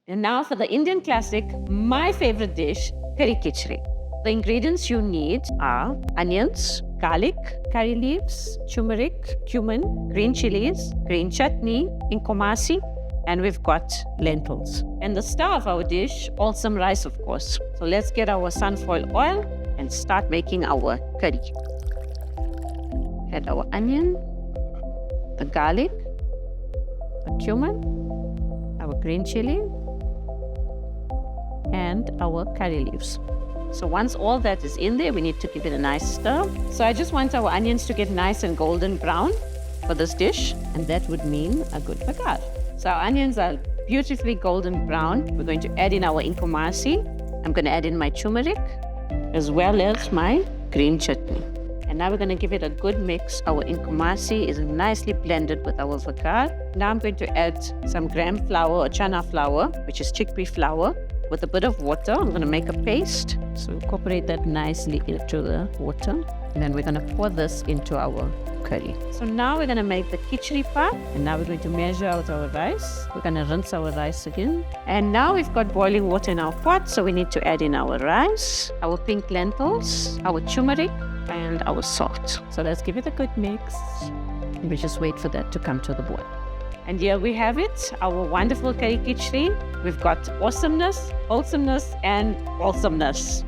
And now for the Indian classic, my favorite dish, Kari Kitchrie. The ingredients you need are onions, garlic, curry leaves, turmeric, cumin, green chillies, green chutney, Inkomazi, and we've got lentils. And the star of our dish, Allsome rice, of course. So let's get our sunfoil oil and start making our curry. Add our onion, the garlic, the cumin, our green chilli, and our curry leaves. So once all that is in there, we need to give it a nice stir. So I just want our onions to get nice and golden brown for this dish, and that would mean a good bagat. So our onions are beautifully golden brown. We're going to add in our Inkomazi. I'm going to add in my turmeric, as well as my green chutney. And now we're going to give it a good mix. Our Inkomazi is nicely blended with our bagat. Now I'm going to add some gram flour or chana flour, which is chickpea flour, with a bit of water. I'm going to make a paste. So incorporate that nicely into the water. And then we're going to pour this into our curry. So now we're going to make the Kitri part. And now we're going to measure out our rice. We're going to rinse our rice again. And now we've got boiling water in our pot. So we need to add in our rice, our pink lentils, our turmeric, and our salt. So let's give it a good mix. And we just wait for that to come to the boil. And here we have it, our wonderful Kari Kitchrie. We've got awesomeness, wholesomeness, and awesomeness.